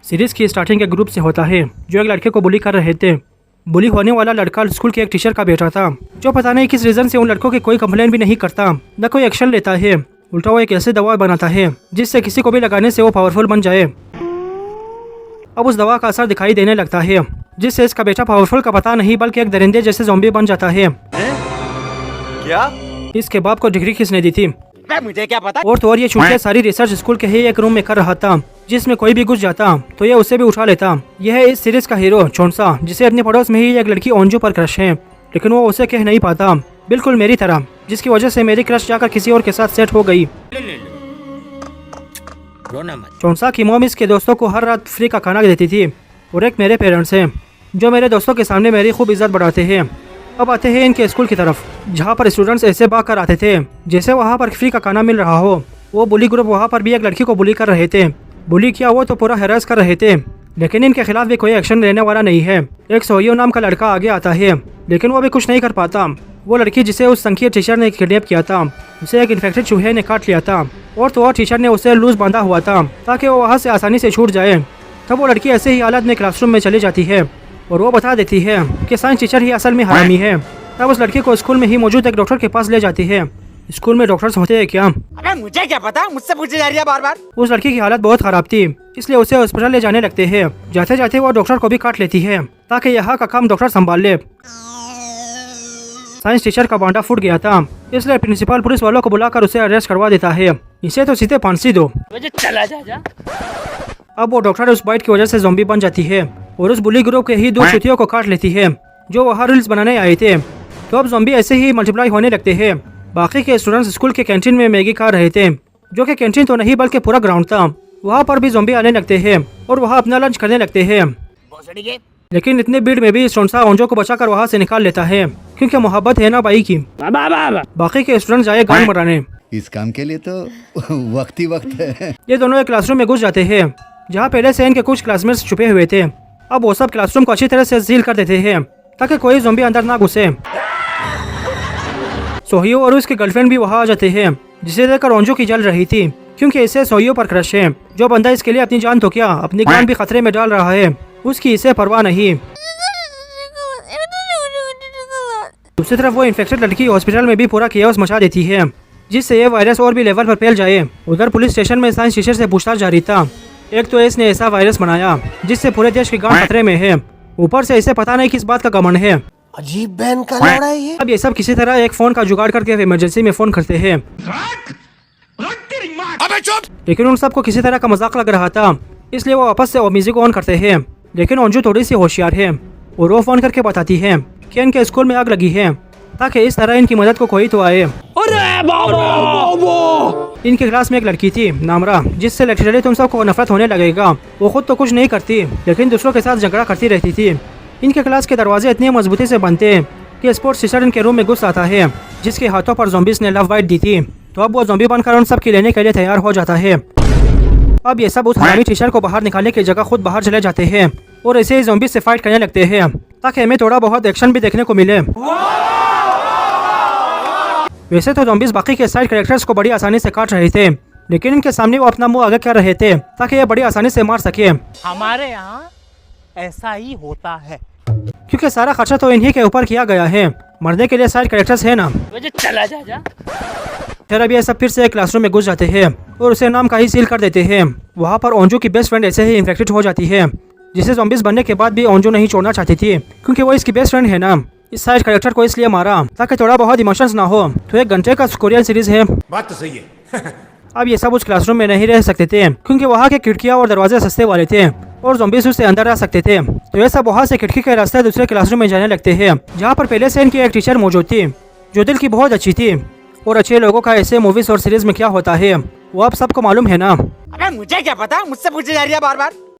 Series की starting एक group से होता है जो एक लड़के को बुली कर रहे थे। बुली होने वाला लड़का स्कूल के एक टीचर का बेटा था जो पता नहीं किस रीजन से उन लड़कों की कोई कंप्लेन भी नहीं करता, न कोई एक्शन लेता है। उल्टा वो एक ऐसी दवा बनाता है जिससे किसी को भी लगाने से वो पावरफुल बन जाए। अब उस दवा का असर दिखाई देने लगता है जिससे इसका बेटा पावरफुल का पता नहीं बल्कि एक दरिंदे जैसे ज़ॉम्बी बन जाता है। क्या? इसके बाप को डिग्री किसने दी थी? मुझे क्या पता। और तो और ये छुट्टियां सारी रिसर्च स्कूल के ही एक रूम में कर रहा था जिसमें कोई भी घुस जाता तो ये उसे भी उठा लेता। यह है इस सीरीज का हीरो चोंसा, जिसे अपने पड़ोस में ही एक लड़की ओंजू पर क्रश है, लेकिन वो उसे कह नहीं पाता, बिल्कुल मेरी तरह, जिसकी वजह से मेरी क्रश जाकर किसी और के साथ सेट हो गई। चोंसा की मॉम इसके दोस्तों को हर रात फ्री का खाना देती थी और एक मेरे पेरेंट्स हैं जो मेरे दोस्तों के सामने मेरी खूब इज्जत बढ़ाते हैं। अब आते हैं इनके स्कूल की तरफ जहाँ पर स्टूडेंट्स ऐसे भाग कर आते थे जैसे वहाँ पर फ्री का खाना मिल रहा हो। वो बुली ग्रुप वहाँ पर भी एक लड़की को बुली कर रहे थे। बुली किया वो तो पूरा हैरास कर रहे थे, लेकिन इनके खिलाफ भी कोई एक्शन लेने वाला नहीं है। एक सोहियो नाम का लड़का आगे आता है लेकिन वो भी कुछ नहीं कर पाता। वो लड़की जिसे उस संख्या टीचर ने किडनैप किया था उसे एक इन्फेक्टेड चूहे ने काट लिया था और तो और टीचर ने उसे लूज बांधा हुआ था ताकि वो वहाँ से आसानी से छूट जाए। तब वो लड़की ऐसे ही हालत में क्लासरूम में चली जाती है और वो बता देती है कि साइंस टीचर ही असल में हरामी है। तब उस लड़की को स्कूल में ही मौजूद एक डॉक्टर के पास ले जाती है। स्कूल में डॉक्टर्स होते हैं क्या? अबे मुझे क्या पता, मुझसे पूछे जा रही है बार बार। उस लड़की की हालत बहुत खराब थी इसलिए उसे हॉस्पिटल ले जाने लगते हैं। जाते जाते वो डॉक्टर को भी काट लेती है ताकि यहाँ का काम डॉक्टर संभाल ले। साइंस टीचर का बांडा फूट गया था इसलिए प्रिंसिपल पुलिस वालों को बुलाकर उसे अरेस्ट करवा देता है। इसे तो सीधे फांसी दो। चला जा। अब वो डॉक्टर उस बाइट की वजह से ज़ॉम्बी बन जाती है और उस बुली ग्रुप के ही दो चुतियों को काट लेती है जो वहाँ रील्स बनाने आए थे। तो अब ज़ॉम्बी ऐसे ही मल्टीप्लाई होने लगते हैं। बाकी के स्टूडेंट्स स्कूल के कैंटीन में मैगी खा रहे थे, जो कि कैंटीन तो नहीं बल्कि पूरा ग्राउंड था। वहाँ पर भी ज़ॉम्बी आने लगते हैं और वहाँ अपना लंच करने लगते हैं। लेकिन इतने भीड़ में भी चोंसा ओंजो को बचाकर वहाँ से निकाल लेता है क्योंकि मोहब्बत है ना भाई की। बाकी के स्टूडेंट जाए गान मराने। इस काम के लिए तो वक्त ही वक्त है। ये दोनों एक क्लासरूम में घुस जाते हैं जहाँ पहले से इनके कुछ क्लासमेट्स छुपे हुए थे। अब वो सब क्लासरूम को अच्छी तरह से सील कर देते हैं ताकि कोई ज़ॉम्बी अंदर ना घुसे। सोहियो और उसकी गर्लफ्रेंड भी वहाँ आ जाते हैं जिसे देखकर ओंजो की जल रही थी क्योंकि इसे सोहियो पर क्रश है। जो बंदा इसके लिए अपनी जान तो क्या अपनी जान भी खतरे में डाल रहा है, उसकी इसे परवाह नहीं। दूसरी तरफ वो इन्फेक्टेड लड़की हॉस्पिटल में भी पूरा केओस मचा देती है जिससे ये वायरस और भी लेवल पर फैल जाए। उधर पुलिस स्टेशन में साइंस टीचर से पूछताछ जारी था। एक तो इसने ऐसा वायरस बनाया जिससे पूरे देश की गांव खतरे में है, ऊपर से इसे पता नहीं किस बात का घमंड है। अजीब बहन का लौड़ा है ये। अब ये सब किसी तरह एक फोन का जुगाड़ करके इमरजेंसी में फोन करते हैं, लेकिन उन सबको किसी तरह का मजाक लग रहा था इसलिए वो वापस से म्यूजिक ऑन करते हैं। लेकिन ओंजू थोड़ी सी होशियार है और वो फोन करके बताती है कि इनके स्कूल में आग लगी है ताकि इस तरह इनकी मदद को कोई तो आए। इनके क्लास में एक लड़की थी नामरा जिससे लेक्चरली तुम सबको नफरत होने लगेगा। वो खुद तो कुछ नहीं करती लेकिन दूसरों के साथ झगड़ा करती रहती थी। इनके क्लास के दरवाजे इतनी मजबूती से बनते हैं कि स्पोर्ट्स टीचर इनके रूम में घुस आता है जिसके हाथों पर ज़ॉम्बीज़ ने लव बाइट दी थी। तो अब वो ज़ॉम्बी बनकर उन सब की लेने के लिए तैयार हो जाता है। अब ये सब उस हरामी टीचर को बाहर निकालने की जगह खुद बाहर चले जाते हैं और ऐसे ही ज़ॉम्बी से फाइट करने लगते हैं ताकि हमें थोड़ा बहुत एक्शन भी देखने को मिले। वैसे तो ज़ॉम्बीज़ बाकी के साइड कैरेक्टर्स को बड़ी आसानी से काट रहे थे, लेकिन इनके सामने वो अपना मुंह आगे कर रहे थे ताकि ये बड़ी आसानी से मार सके। हमारे यहाँ ऐसा ही होता है क्योंकि सारा खर्चा तो इन्हीं के ऊपर किया गया है। मरने के लिए साइड कैरेक्टर्स है ना। चला जा। फिर अब ये सब फिर से एक क्लासरूम में घुस जाते हैं और उसे नाम का ही सील कर देते हैं। वहाँ पर ओंजू की बेस्ट फ्रेंड ऐसे ही इन्फेक्टेड हो जाती है जिसे ज़ॉम्बीज़ बनने के बाद भी ओंजू नहीं छोड़ना चाहती थी क्योंकि वो इसकी बेस्ट फ्रेंड है ना। इस साइड कैरेक्टर को इसलिए मारा ताकि थोड़ा बहुत इमोशंस ना हो। तो 1 घंटे का कोरियन सीरीज है। बात तो सही है। अब ये सब उस क्लासरूम में नहीं रह सकते थे क्योंकि वहाँ के खिड़कियाँ और दरवाजे सस्ते वाले थे और ज़ॉम्बीज़ उससे अंदर आ सकते थे। तो ये सब वहाँ से खिड़की के रास्ते दूसरे क्लासरूम में जाने लगते हैं जहाँ पर पहले से इनकी एक टीचर मौजूद थी जो दिल की बहुत अच्छी थी। और अच्छे लोगों का ऐसे मूवीज और सीरीज में क्या होता है वो आप सबको मालूम है ना। अबे मुझे क्या पता, मुझसे पूछे जा रही है बार बार।